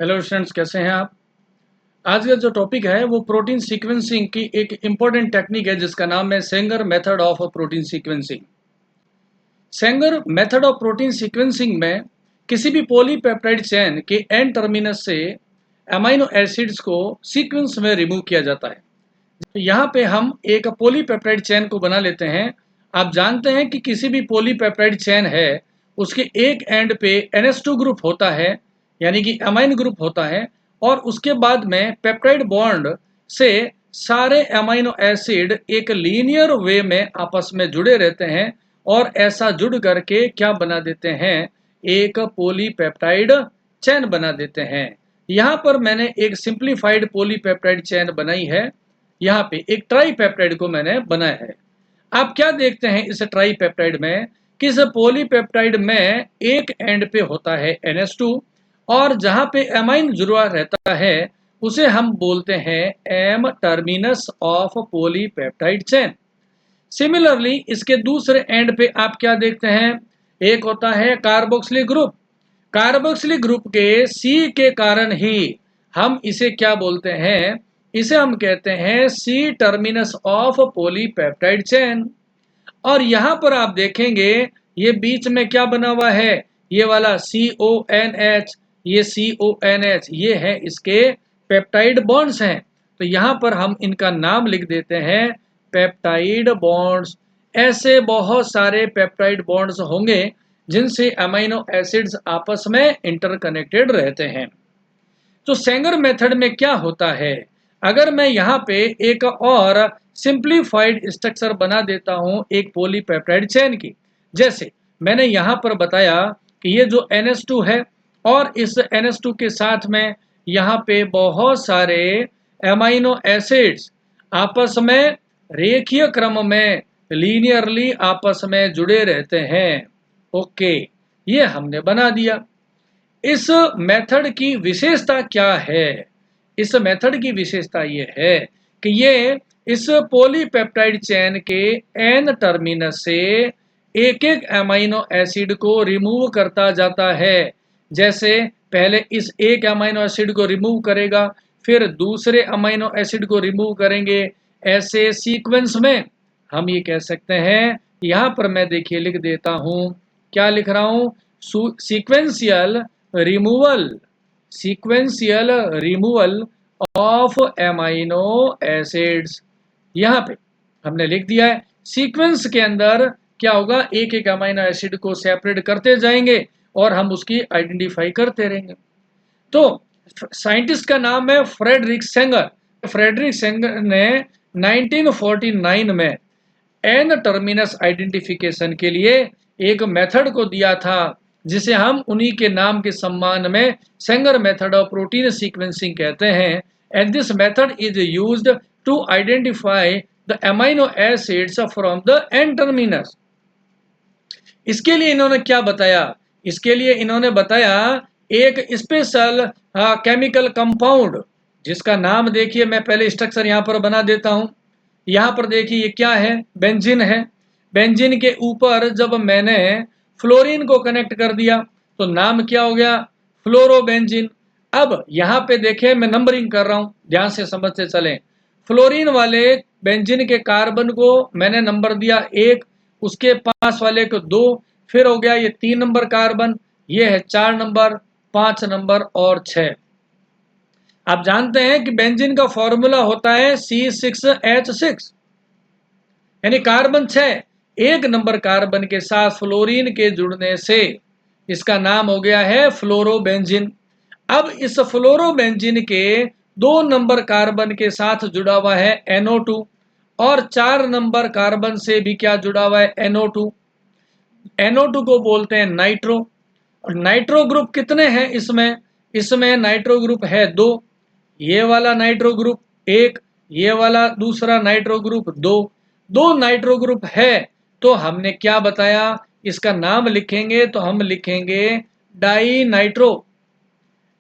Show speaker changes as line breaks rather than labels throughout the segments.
Hello students, कैसे हैं आप। आज का जो टॉपिक है वो प्रोटीन सीक्वेंसिंग की एक इम्पॉर्टेंट टेक्निक है जिसका नाम है Sengar method of protein sequencing. Sengar method of protein sequencing में किसी भी पॉलीपेप्टाइड चेन के एंड टर्मिनस से अमीनो एसिड्स को सीक्वेंस में रिमूव किया जाता है। तो यहाँ पे हम एक पॉलीपेप्टाइड चेन को बना लेते हैं। आप जानते हैं कि किसी भी पॉलीपेप्टाइड चेन है उसके एक एंड पे NH2 ग्रुप होता है, यानी कि अमाइन ग्रुप होता है, और उसके बाद में पेप्टाइड बॉन्ड से सारे अमाइनो एसिड एक लीनियर वे में आपस में जुड़े रहते हैं और ऐसा जुड़ करके क्या बना देते हैं, एक पॉलीपेप्टाइड चेन बना देते हैं। यहाँ पर मैंने एक सिंप्लीफाइड पॉलीपेप्टाइड चेन बनाई है। यहाँ पे एक ट्राईपेप्टाइड को मैंने बनाया है। आप क्या देखते हैं इस ट्राईपेप्टाइड में कि इस पॉलीपेप्टाइड में एक एंड पे होता है NH2 और जहां पे एमाइन जुड़ा रहता है उसे हम बोलते हैं N terminus of polypeptide chain. Similarly इसके दूसरे एंड पे आप क्या देखते हैं, एक होता है कार्बोक्सिलिक ग्रुप। कार्बोक्सिलिक ग्रुप के सी के कारण ही हम इसे क्या बोलते हैं, इसे हम कहते हैं C terminus of polypeptide chain. और यहां पर आप देखेंगे ये बीच में क्या बना हुआ है, ये वाला CONH, ये CONH, ये है इसके पेप्टाइड बॉन्ड्स हैं। तो यहां पर हम इनका नाम लिख देते हैं पेप्टाइड बॉन्ड्स। ऐसे बहुत सारे पेप्टाइड बॉन्ड्स होंगे जिनसे अमीनो एसिड्स आपस में इंटरकनेक्टेड रहते हैं। तो सेंगर मेथड में क्या होता है, अगर मैं यहाँ पे एक और सिंप्लीफाइड स्ट्रक्चर बना देता हूँ एक पॉलीपेप्टाइड चेन की, जैसे मैंने यहाँ पर बताया कि ये जो NH2 है और इस NH2 के साथ में यहाँ पे बहुत सारे एमाइनो एसिड्स आपस में रेखीय क्रम में लीनियरली आपस में जुड़े रहते हैं। ओके, ये हमने बना दिया। इस मेथड की विशेषता क्या है, इस मेथड की विशेषता ये है कि ये इस पॉलीपेप्टाइड चेन के एन टर्मिनस से एक एक अमीनो एसिड को रिमूव करता जाता है। जैसे पहले इस एक अमीनो एसिड को रिमूव करेगा, फिर दूसरे अमीनो एसिड को रिमूव करेंगे, ऐसे सीक्वेंस में हम ये कह सकते हैं। यहाँ पर मैं देखिए लिख देता हूँ, क्या लिख रहा हूँ, sequential removal, sequential removal of amino acids. यहाँ पे हमने लिख दिया है। सीक्वेंस के अंदर क्या होगा, एक एक अमाइनो एसिड को सेपरेट करते जाएंगे और हम उसकी आइडेंटिफाई करते रहेंगे। तो साइंटिस्ट का नाम है फ्रेडरिक सेंगर। फ्रेडरिक सेंगर ने 1949 में एन टर्मिनस आइडेंटिफिकेशन के लिए एक मेथड को दिया था जिसे हम उन्हीं के नाम के सम्मान में Sanger method of protein sequencing कहते हैं। And this method is used to identify the amino acids from the N terminus. इसके लिए इन्होंने क्या बताया, इसके लिए इन्होंने बताया एक स्पेशल केमिकल कंपाउंड जिसका नाम देखिए, मैं पहले स्ट्रक्चर यहाँ पर बना देता हूँ। यहाँ पर देखिए ये क्या है, बेंजीन है। बेंजीन के ऊपर जब मैंने फ्लोरीन को कनेक्ट कर दिया तो नाम क्या हो गया, फ्लोरोबेंजीन। अब यहाँ पे देखें मैं नंबरिंग कर रहा हूँ, ध्यान से समझते चलें। फ्लोरीन वाले बेंजीन के कार्बन को मैंने नंबर दिया 1, उसके पास वाले को 2, फिर हो गया ये 3 नंबर कार्बन, ये है 4 नंबर, 5 नंबर और 6। आप जानते हैं कि बेंजीन का फॉर्मूला होता है C6H6, यानी कार्बन 6 एक नंबर कार्बन के साथ फ्लोरीन के जुड़ने से इसका नाम हो गया है फ्लोरोबेंजीन। अब इस फ्लोरोबेंजीन के 2 नंबर कार्बन के साथ जुड़ा हुआ है NO2 और 4 नंबर कार्बन से भी क्या जुड़ा हुआ है NO2। NO2 को बोलते हैं नाइट्रो। और नाइट्रो ग्रुप कितने हैं इसमें, इसमें नाइट्रो ग्रुप है 2, ये वाला नाइट्रो ग्रुप 1, ये वाला दूसरा नाइट्रो ग्रुप 2, 2 नाइट्रो ग्रुप है। तो हमने क्या बताया, इसका नाम लिखेंगे तो हम लिखेंगे डाई नाइट्रो।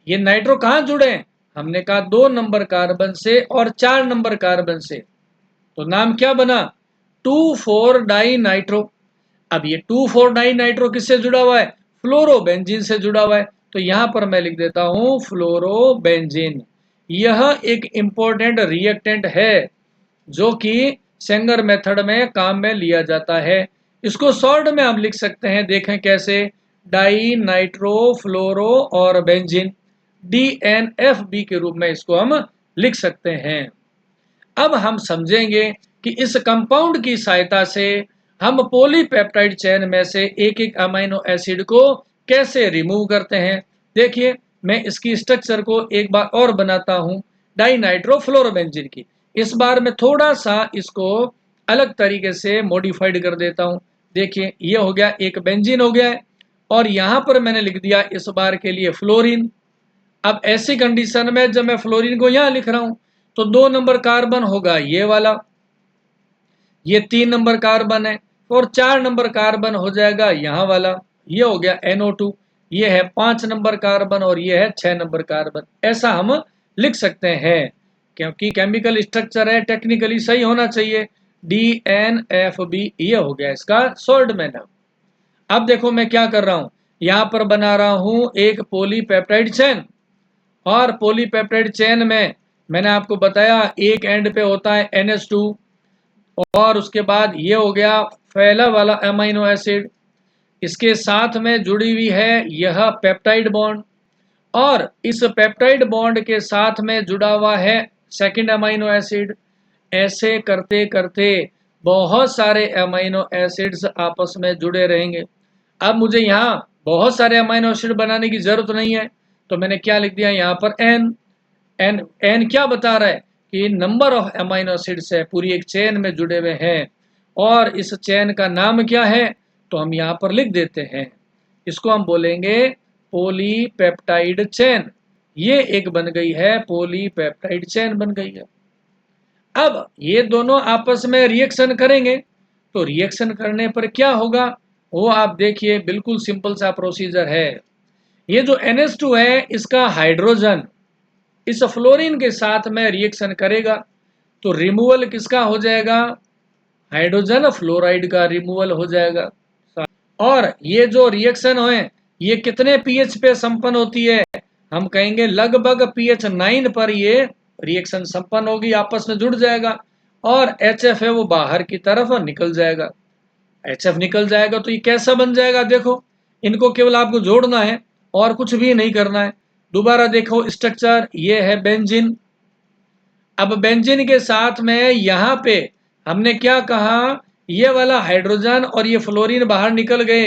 ये नाइट्रो कहाँ जुड़े हैं, हमने कहा 2 नंबर कार्बन से और 4 नंबर कार्बन से, तो नाम क्या बना, 2,4 डाई नाइट्रो। अब ये 2,4 डाई नाइट्रो किससे जुड़ा हुआ है, फ्लोरोबेंजीन से जुड़ा हुआ है। तो यहां पर मैं लिख देता हूं फ्लोरोबेंजीन। यह एक इंपॉर्टेंट रिएक्टेंट है जो कि सेंगर मेथड में काम में लिया जाता है। इसको शॉर्ट में हम लिख सकते हैं, देखें कैसे, डाई नाइट्रो फ्लोरो और बेंजीन, DNFB के रूप में इसको हम लिख सकते हैं। अब हम समझेंगे कि इस कंपाउंड की सहायता से हम पॉलीपेप्टाइड चेन में से एक एक अमीनो एसिड को कैसे रिमूव करते हैं। देखिए, मैं इसकी स्ट्रक्चर को एक बार और बनाता हूं डाइनाइट्रोफ्लोरोबेंजीन की। इस बार मैं थोड़ा सा इसको अलग तरीके से मॉडिफाइड कर देता हूं। देखिए, ये हो गया, एक बेंजीन हो गया है, और यहां पर मैंने लिख दिया इस बार के लिए फ्लोरीन। अब ऐसी कंडीशन में जब मैं फ्लोरीन को यहां लिख रहा हूं तो 2 नंबर कार्बन होगा ये वाला, ये 3 नंबर कार्बन है, और 4 नंबर कार्बन हो जाएगा यहाँ वाला, ये हो गया NO2, ये है 5 नंबर कार्बन और ये है 6 नंबर कार्बन। ऐसा हम लिख सकते हैं, क्योंकि केमिकल स्ट्रक्चर है, टेक्निकली सही होना चाहिए। DNFB, ये हो गया इसका शॉर्ट में नाम। अब देखो मैं क्या कर रहा हूं, यहां पर बना रहा हूं एक पॉलीपेप्टाइड चेन, और पॉलीपेप्टाइड चेन में मैंने आपको बताया एक एंड पे होता है NH2, और उसके बाद ये हो गया पहला वाला अमीनो एसिड, इसके साथ में जुड़ी हुई है यह पेप्टाइड बॉन्ड, और इस पेप्टाइड बॉन्ड के साथ में जुड़ा हुआ है सेकंड अमीनो एसिड। ऐसे करते करते बहुत सारे अमीनो एसिड्स आपस में जुड़े रहेंगे। अब मुझे यहाँ बहुत सारे अमीनो एसिड बनाने की जरूरत नहीं है, तो मैंने क्या लिख दिया यहाँ पर N। एन क्या बता रहा है कि नंबर ऑफ अमीनो एसिड्स है, पूरी एक चेन में जुड़े हुए हैं, और इस चेन का नाम क्या है, तो हम यहाँ पर लिख देते हैं, इसको हम बोलेंगे पॉलीपेप्टाइड चेन। ये एक बन गई है, पॉलीपेप्टाइड चेन बन गई है। अब ये दोनों आपस में रिएक्शन करेंगे, तो रिएक्शन करने पर क्या होगा वो आप देखिए, बिल्कुल सिंपल सा प्रोसीजर है। ये जो NH2 है, इसका हाइड्रोजन इस फ्लोरीन के साथ में रिएक्शन करेगा, तो रिमूवल किसका हो जाएगा, हाइड्रोजन फ्लोराइड का रिमूवल हो जाएगा। और ये जो रिएक्शन है ये कितने pH पे संपन्न होती है, हम कहेंगे लगभग pH 9 पर ये रिएक्शन संपन्न होगी, आपस में जुड़ जाएगा, और HF है वो बाहर की तरफ निकल जाएगा। HF निकल जाएगा तो ये कैसा बन जाएगा, देखो, इनको केवल आपको जोड़ना है और कुछ भी नहीं करना है। दोबारा देखो स्ट्रक्चर, ये है बेंजीन। अब बेंजीन के साथ में यहाँ पे हमने क्या कहा, ये वाला हाइड्रोजन और ये फ्लोरीन बाहर निकल गए,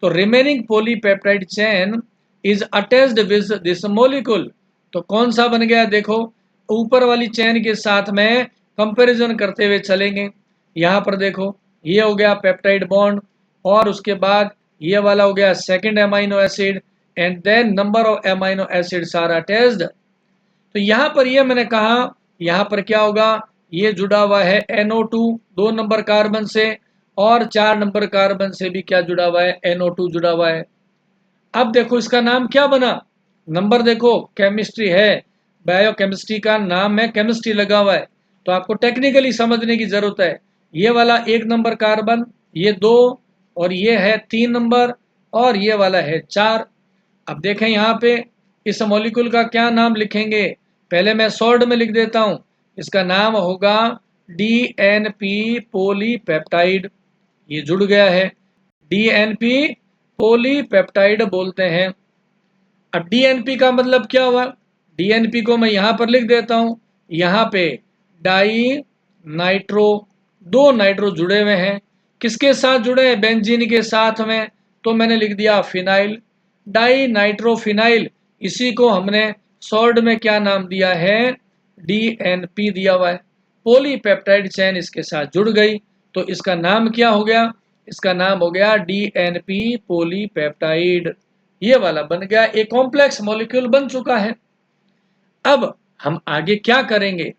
तो remaining polypeptide chain is attached with this molecule. तो कौन सा बन गया, देखो, ऊपर वाली चेन के साथ में कंपैरिजन करते हुए चलेंगे। यहाँ पर देखो, ये हो गया पेप्टाइड बॉन्ड, और उसके बाद ये वाला हो गया second amino acid, and then number of amino acids are attached. तो यहाँ पर ये मैंने कहा, यहाँ पर क्या होगा, ये जुड़ा हुआ है NO2 2 नंबर कार्बन से, और 4 नंबर कार्बन से भी क्या जुड़ा हुआ है, NO2 जुड़ा हुआ है। अब देखो इसका नाम क्या बना, नंबर देखो, केमिस्ट्री है, बायोकेमिस्ट्री का नाम है, केमिस्ट्री लगा हुआ है, तो आपको टेक्निकली समझने की जरूरत है। ये वाला 1 नंबर कार्बन, ये 2, और ये है 3 नंबर, और ये वाला है 4। अब देखें यहाँ पे इस मॉलिक्यूल का क्या नाम लिखेंगे, पहले मैं शॉर्ट में लिख देता हूं, इसका नाम होगा DNP पॉलीपेप्टाइड। ये जुड़ गया है, DNP पॉलीपेप्टाइड बोलते हैं। अब DNP का मतलब क्या हुआ, DNP को मैं यहां पर लिख देता हूं, यहां पे डाई नाइट्रो, 2 नाइट्रो जुड़े हुए हैं, किसके साथ जुड़े हैं, बेंजीन के साथ में, तो मैंने लिख दिया फिनाइल, डाई नाइट्रोफिनाइल। इसी को हमने शॉर्ट में क्या नाम दिया है, DNP दिया हुआ है। पॉलीपेप्टाइड चेन इसके साथ जुड़ गई, तो इसका नाम क्या हो गया, इसका नाम हो गया DNP पॉलीपेप्टाइड। ये वाला बन गया, एक कॉम्प्लेक्स मॉलिक्यूल बन चुका है। अब हम आगे क्या करेंगे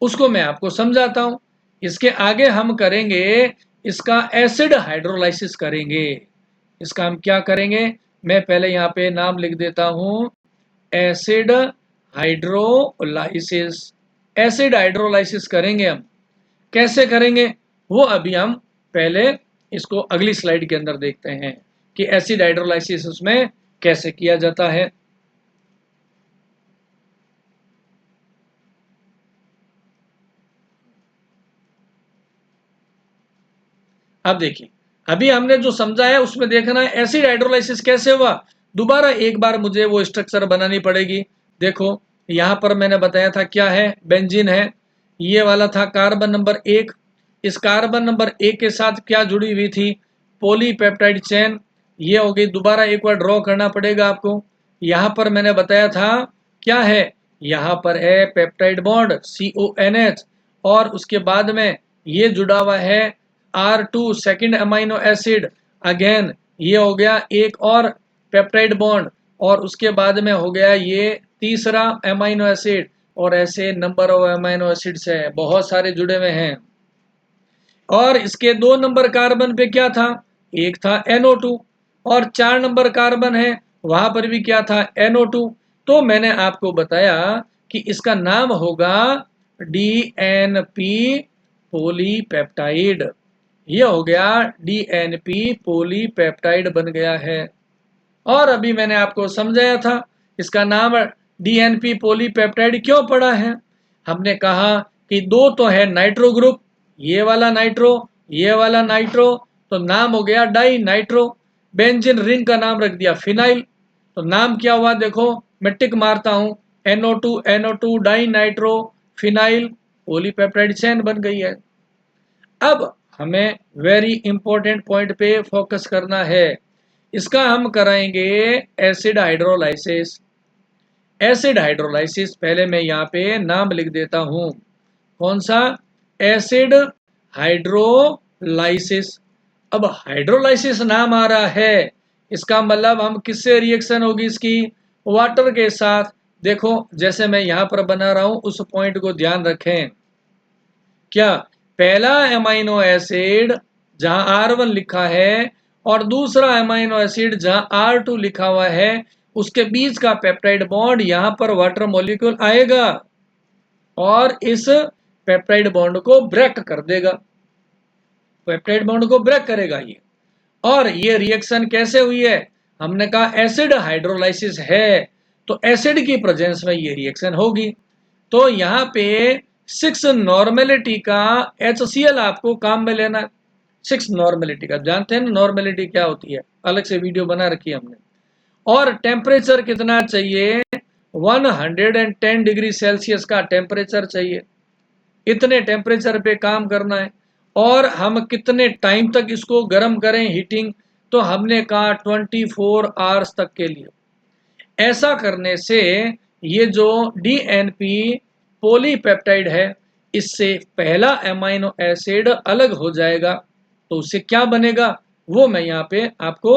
उसको मैं आपको समझाता हूं। इसके आगे हम करेंगे, इसका एसिड हाइड्रोलाइसिस करेंगे। इसका हम क्या करेंगे, मैं पहले यहाँ पे नाम लिख देता हूं, एसिड हाइड्रोलाइसिस। एसिड हाइड्रोलाइसिस करेंगे हम, कैसे करेंगे वो अभी हम पहले इसको अगली स्लाइड के अंदर देखते हैं कि एसिड हाइड्रोलाइसिस उसमें कैसे किया जाता है। अब देखिए, अभी हमने जो समझा है उसमें देखना है एसिड हाइड्रोलाइसिस कैसे हुआ। दोबारा एक बार मुझे वो स्ट्रक्चर बनानी पड़ेगी। देखो यहाँ पर मैंने बताया था क्या है, बेंजीन है। ये वाला था कार्बन नंबर 1। इस कार्बन नंबर 1 के साथ क्या जुड़ी हुई थी, पॉलीपेप्टाइड चेन। ये हो गई। दोबारा एक बार ड्रॉ करना पड़ेगा आपको। यहाँ पर मैंने बताया था क्या है, यहाँ पर है पेप्टाइड बॉन्ड CONH, और उसके बाद में ये जुड़ा हुआ है R2 second amino acid. Again ये हो गया एक और पेप्टाइड बॉन्ड, और उसके बाद में हो गया ये तीसरा अमाइनो एसिड, और ऐसे नंबर ऑफ अमाइनो एसिड्स है, बहुत सारे जुड़े हुए हैं। और इसके 2 नंबर कार्बन पे क्या था, एक था NO2, और 4 नंबर कार्बन है वहां पर भी क्या था, NO2। तो मैंने आपको बताया कि इसका नाम होगा DNP पॉलीपेप्टाइड। ये हो गया DNP पॉलीपेप्टाइड बन गया है। और अभी मैंने आपको समझाया था इसका नाम DNP पॉलीपेप्टाइड क्यों पड़ा है। हमने कहा कि दो तो है नाइट्रो ग्रुप, ये वाला नाइट्रो, ये वाला नाइट्रो, तो नाम हो गया डाई नाइट्रो। बेंजीन रिंग का नाम रख दिया फिनाइल, तो नाम क्या हुआ, देखो मैं टिक मारता हूं, NO2 di nitro phenyl polypeptide chain बन गई है। अब हमें वेरी इंपॉर्टेंट पॉइंट पे फोकस करना है। इसका हम कराएंगे एसिड हाइड्रोलाइसिस। एसिड हाइड्रोलाइसिस, पहले मैं यहाँ पे नाम लिख देता हूं, कौन सा, एसिड हाइड्रोलाइसिस। अब हाइड्रोलाइसिस नाम आ रहा है, इसका मतलब हम किससे रिएक्शन होगी इसकी, वाटर के साथ। देखो जैसे मैं यहां पर बना रहा हूं उस पॉइंट को ध्यान रखें। क्या, पहला अमाइनो एसिड जहां R1 लिखा है और दूसरा अमाइनो एसिड जहां R2 लिखा हुआ है, उसके बीच का पेप्टाइड बॉन्ड यहां पर वाटर मॉलिक्यूल आएगा और इस पेप्टाइड बॉन्ड को ब्रेक कर देगा, पेप्टाइड बॉन्ड को ब्रेक करेगा ये। और ये रिएक्शन कैसे हुई है, हमने कहा एसिड हाइड्रोलाइसिस है, तो एसिड की प्रेजेंस में ये रिएक्शन होगी। तो यहाँ पे 6 नॉर्मेलिटी का HCl आपको काम में लेना है। 6 नॉर्मेलिटी का, जानते हैं ना नॉर्मेलिटी क्या होती है, अलग से वीडियो बना रखी है हमने। और टेम्परेचर कितना चाहिए, 110 डिग्री सेल्सियस का टेम्परेचर चाहिए। इतने टेम्परेचर पे काम करना है। और हम कितने टाइम तक इसको गर्म करें, हीटिंग, तो हमने कहा 24 आवर्स तक के लिए। ऐसा करने से ये जो DNP पॉलीपेप्टाइड है, इससे पहला अमाइनो एसिड अलग हो जाएगा। तो उससे क्या बनेगा वो मैं यहाँ पे आपको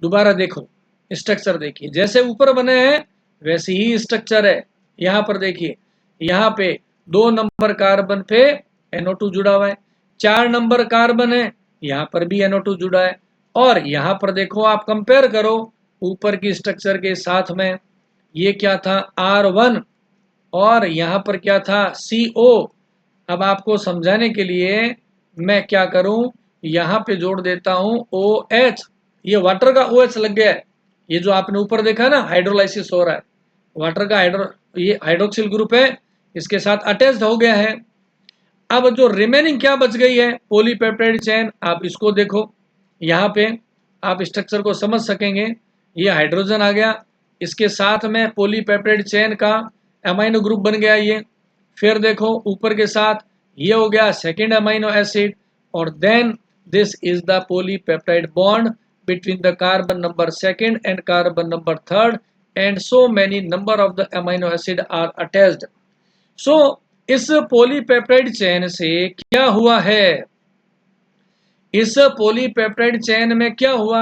दोबारा, देखो स्ट्रक्चर देखिए, जैसे ऊपर बने हैं वैसे ही स्ट्रक्चर है। यहाँ पर देखिए, यहाँ पे 2 नंबर कार्बन पे NO2 जुड़ा हुआ है, 4 नंबर कार्बन है यहाँ पर भी NO2 जुड़ा है। और यहाँ पर देखो आप कंपेयर करो ऊपर की स्ट्रक्चर के साथ में, ये क्या था R1 और यहाँ पर क्या था CO। अब आपको समझाने के लिए मैं क्या करूं, यहाँ पे जोड़ देता हूं OH। ये वाटर का OH लग गया है, ये जो आपने ऊपर देखा ना हाइड्रोलाइसिस हो रहा है, वाटर का ये हाइड्रोक्सिल ग्रुप है, इसके साथ अटैच्ड हो गया है। अब जो रिमेनिंग क्या बच गई है, पॉलीपेप्टाइड चेन, आप इसको देखो, यहाँ पे आप स्ट्रक्चर को समझ सकेंगे। ये हाइड्रोजन आ गया, इसके साथ में पॉलीपेप्टाइड चेन का अमाइनो ग्रुप बन गया ये। फिर देखो ऊपर के साथ ये हो गया सेकेंड अमाइनो एसिड, और then this is the polypeptide bond between the carbon number 2 and carbon number 3, and so many number of the amino acid are attached. So इस पॉलीपेप्टाइड चेन से क्या हुआ है, इस पॉलीपेप्टाइड चेन में क्या हुआ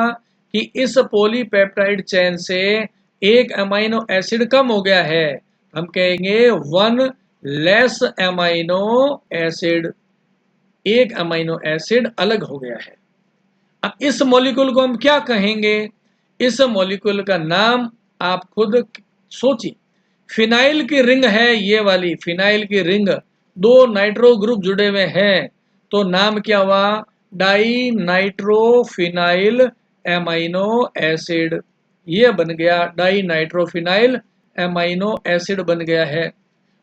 कि इस पॉलीपेप्टाइड चेन से एक अमाइनो एसिड कम हो गया है, हम कहेंगे 1 लेस अमाइनो एसिड, एक अमाइनो एसिड अलग हो गया है। अब इस मॉलिक्यूल को हम क्या कहेंगे, इस मॉलिक्यूल का नाम आप खुद सोचिए। फिनाइल की रिंग है ये वाली, फिनाइल की रिंग, 2 नाइट्रो ग्रुप जुड़े हुए हैं, तो नाम क्या हुआ, डाई नाइट्रोफिनाइल एमाइनो एसिड। ये बन गया डाई नाइट्रोफिनाइल एमाइनो एसिड बन गया है।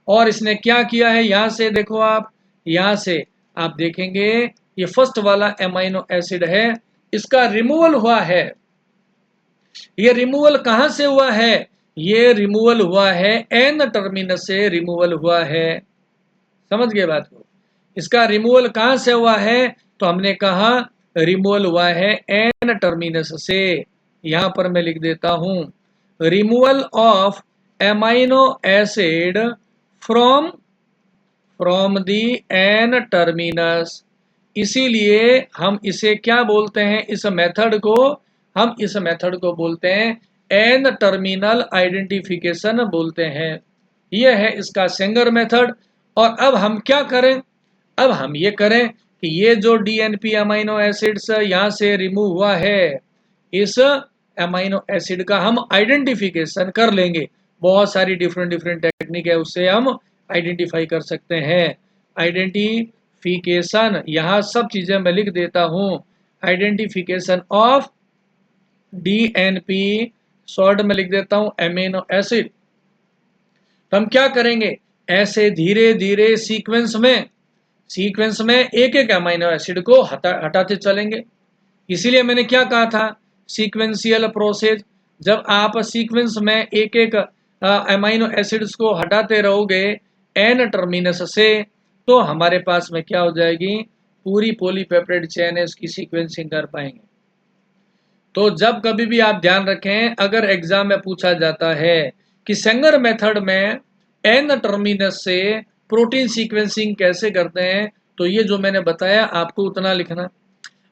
और इसने क्या किया है, यहां से देखो आप, यहां से आप देखेंगे ये फर्स्ट वाला अमाइनो एसिड है, इसका रिमूवल हुआ है। ये रिमूवल कहां से हुआ है? ये रिमूवल हुआ है एन टर्मिनस से रिमूवल हुआ है। समझ गए बात को? इसका रिमूवल कहां से हुआ है? तो हमने कहा रिमूवल हुआ है एन टर्मिनस से। यहां पर मैं लिख देता हूं, removal of amino acid from the N terminus. इसीलिए हम इसे क्या बोलते हैं? इस मेथड को बोलते हैं एन टर्मिनल आइडेंटिफिकेशन बोलते हैं। यह है इसका सेंगर मेथड। और अब हम क्या करें? अब हम ये करें कि ये जो डीएनपी अमाइनो एसिड्स यहां से रिमूव हुआ है, इस अमाइनो एसिड का हम आइडेंटिफिकेशन कर लेंगे। बहुत सारी डिफरेंट टेक्निक है, उससे हम आइडेंटिफाई कर सकते हैं। आइडेंटिफिकेशन, यहां सब चीजें मैं लिख देता हूं। आइडेंटिफिकेशन ऑफ डीएनपी, शॉर्ट में लिख देता हूं अमीनो एसिड। तो हम क्या करेंगे? ऐसे धीरे धीरे सीक्वेंस में एक एक अमीनो एसिड को हटाते चलेंगे। इसीलिए मैंने क्या कहा था? Sequential process. जब आप सीक्वेंस में एक एक अमीनो एसिड्स को हटाते रहोगे एन टर्मिनस से, तो हमारे पास में क्या हो जाएगी? पूरी पॉलीपेप्टाइड चेन है, इसकी सीक्वेंसिंग कर पाएंगे। तो जब कभी भी आप ध्यान रखें, अगर एग्जाम में पूछा जाता है कि सेंगर मेथड में एन टर्मिनस से प्रोटीन सीक्वेंसिंग कैसे करते हैं, तो ये जो मैंने बताया आपको उतना लिखना।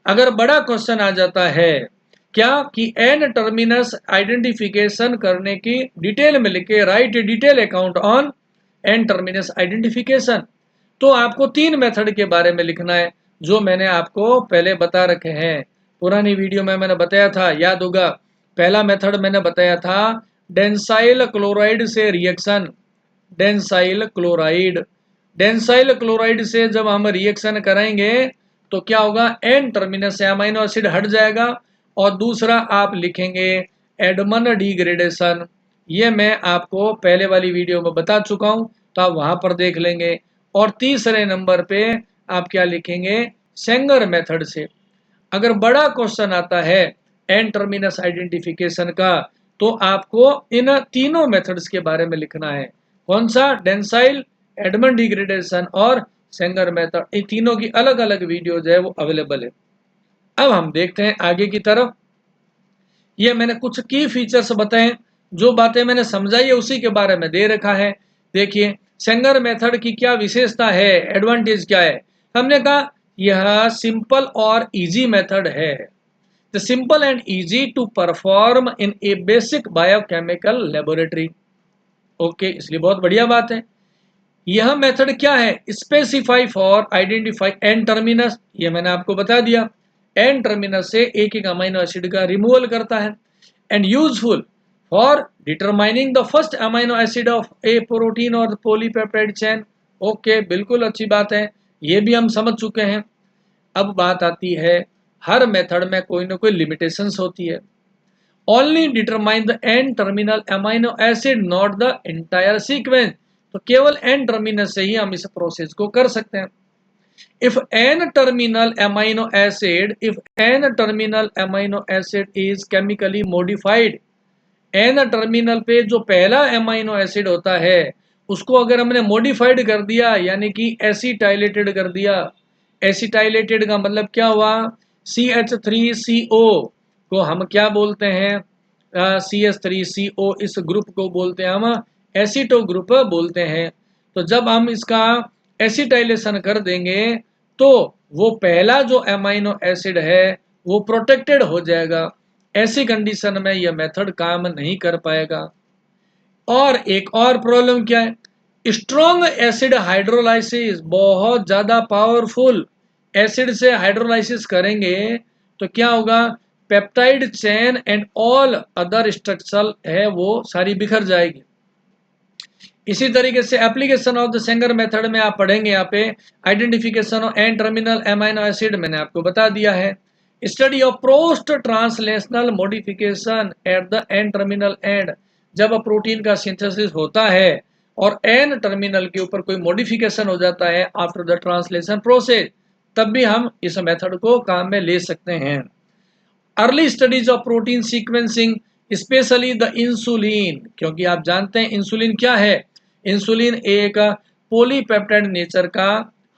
अगर बड़ा क्वेश्चन आ जाता है क्या कि एन टर्मिनस आइडेंटिफिकेशन करने की डिटेल में लिखे, right detail account on an terminus identification, तो आपको 3 मेथड के बारे में लिखना है, जो मैंने आपको पहले बता रखे हैं। पुरानी वीडियो में मैंने बताया था, याद होगा। पहला मेथड मैंने बताया था डेंसाइल क्लोराइड से रिएक्शन। डेंसाइल क्लोराइड से जब हम रिएक्शन करेंगे तो क्या होगा? एन टर्मिनस से अमाइनो एसिड हट जाएगा। और दूसरा आप लिखेंगे एडमंड डिग्रेडेशन। ये मैं आपको पहले वाली वीडियो में बता चुका हूं, तो आप वहां पर देख लेंगे। और तीसरे नंबर पे आप क्या लिखेंगे? सेंगर मेथड से। अगर बड़ा क्वेश्चन आता है एन टर्मिनस आइडेंटिफिकेशन का, तो आपको इन तीनों मेथड्स के बारे में लिखना है। कौन सा? डेंसाइल, एडमंड डिग्रेडेशन और सेंगर मेथड। इन तीनों की अलग अलग वीडियो जो है वो अवेलेबल है। अब हम देखते हैं आगे की तरफ। ये मैंने कुछ की फीचर्स बताए, जो बातें मैंने समझाई है उसी के बारे में दे रखा है। देखिए सेंगर मेथड की क्या विशेषता है, एडवांटेज क्या है। हमने कहा यह सिंपल और इजी मेथड है। The simple and easy to perform in a basic biochemical laboratory. Okay, इसलिए बहुत बढ़िया बात है। यह मेथड क्या है? Specify for identify N terminus, ये मैंने आपको बता दिया। एन टर्मिनस से एक एक अमीनो एसिड का रिमूवल करता है। And useful for determining the first amino acid of A protein और पॉलीपेप्टाइड चेन। ओके, बिल्कुल अच्छी बात है, ये भी हम समझ चुके हैं। अब बात आती है, हर मेथड में कोई ना कोई लिमिटेशंस होती है। Only determine the N terminal amino acid, not the entire sequence. तो केवल एन टर्मिनल से ही हम इस प्रोसेस को कर सकते हैं। If N terminal amino acid is chemically modified, N terminal पे जो पहला अमीनो एसिड होता है उसको अगर हमने मॉडिफाइड कर दिया, यानी कि एसिटाइलेटेड कर दिया। एसिटाइलेटेड का मतलब क्या हुआ? CH3CO को हम क्या बोलते हैं? CH3CO, इस ग्रुप को बोलते हैं हम एसिटो ग्रुप बोलते हैं। तो जब हम इसका एसिटाइलेशन कर देंगे तो वो पहला जो अमीनो एसिड है वो प्रोटेक्टेड हो जाएगा। ऐसी कंडीशन में यह मेथड काम नहीं कर पाएगा। और एक और प्रॉब्लम क्या है? स्ट्रॉन्ग एसिड हाइड्रोलाइसिस, बहुत ज्यादा पावरफुल एसिड से हाइड्रोलाइसिस करेंगे तो क्या होगा? Peptide chain and all other structure है वो सारी बिखर जाएगी। इसी तरीके से application of the Sanger method में आप पढ़ेंगे यहाँ पे identification of N terminal amino acid, मैंने आपको बता दिया है। Study of post translational modification at the N terminal end, जब प्रोटीन का सिंथेसिस होता है और एन टर्मिनल के ऊपर कोई मॉडिफिकेशन हो जाता है आफ्टर द ट्रांसलेशन प्रोसेस, तब भी हम इस मेथड को काम में ले सकते हैं। Early studies of protein sequencing specially the insulin, क्योंकि आप जानते हैं इंसुलिन क्या है। इंसुलिन एक पॉलीपेप्टाइड नेचर का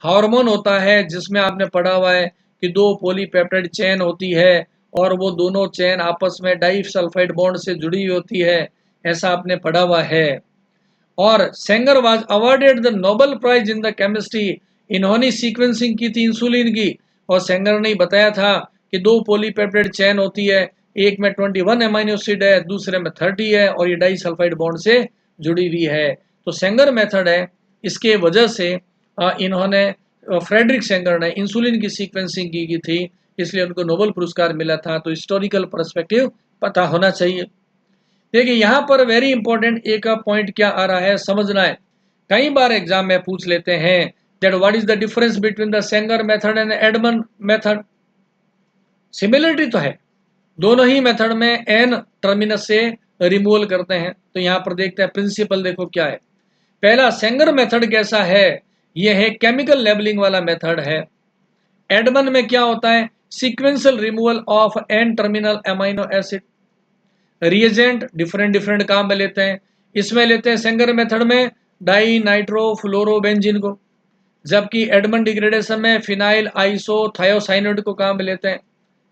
हार्मोन होता है, जिसमें आपने पढ़ा हुआ है कि दो पॉलीपेप्टाइड चेन होती है और वो दोनों चेन आपस में डाइसल्फाइड बॉन्ड से जुड़ी होती है, ऐसा आपने पढ़ा हुआ है। और Sanger was awarded the Nobel prize in the chemistry, इन्होंने सीक्वेंसिंग की थी इंसुलिन की, और सेंगर ने बताया था कि दो पॉलीपेप्टाइड चेन होती है, एक में 21 अमीनो एसिड है, दूसरे में 30 है, और ये डाइसल्फाइड बॉन्ड से जुड़ी हुई है। तो सेंगर मेथड है, इसके वजह से इन्होंने फ्रेडरिक सेंगर ने इंसुलिन की सीक्वेंसिंग की थी, इसलिए उनको नोबेल पुरस्कार मिला था। तो हिस्टोरिकल पर्सपेक्टिव पता होना चाहिए। देखिए यहाँ पर वेरी इंपॉर्टेंट एक पॉइंट क्या आ रहा है समझना है। कई बार एग्जाम में पूछ लेते हैं that what is the difference between the Sanger method and Edmund method. Similarity तो है, दोनों ही मेथड में एन टर्मिनस से रिमूवल करते हैं। तो यहाँ पर देखते हैं प्रिंसिपल, देखो क्या है। पहला सेंगर मेथड कैसा है, यह है केमिकल लेबलिंग वाला मेथड है। एडमंड में क्या होता है, sequential removal of N terminal amino acid. Reagent different different काम में लेते हैं। इसमें लेते हैं सेंगर मेथड में डाई नाइट्रो फ्लोरोबेंजीन को, जबकि एडमंड डिग्रेडेशन में फिनाइल आइसोथायोसाइनाइड को काम में लेते हैं।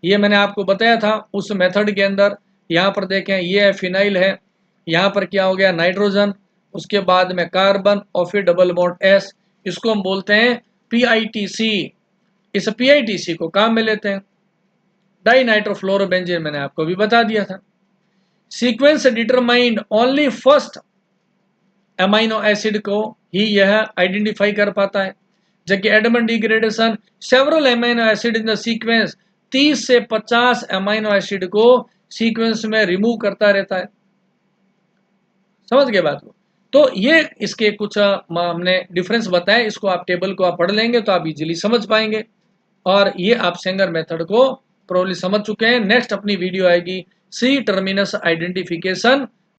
ये मैंने आपको बताया था उस मेथड के अंदर। यहाँ पर देखें, ये फिनाइल है, यहाँ पर क्या हो गया नाइट्रोजन, उसके बाद में कार्बन और फिर डबल बॉन्ड एस, इसको हम बोलते हैं PITC। इस PITC को काम में लेते हैं। डाई नाइट्रोफ्लोरोबेंजीन मैंने आपको भी बता दिया था। Sequence determined only first amino acid को ही यह आइडेंटिफाई कर पाता है, जबकि Edman degradation several amino acid in the sequence 30 से 50 अमीनो एसिड को सीक्वेंस में रिमूव करता रहता है। समझ गए बात को। तो ये इसके कुछ हमने डिफरेंस बताए, इसको आप टेबल को आप पढ़ लेंगे तो आप इजीली समझ पाएंगे। और ये आप सेंगर मेथड को प्रोबब्ली समझ चुके हैं। नेक्स्ट अपनी वीडियो आएगी सी टर्मिनस आइडेंटिफिकेशन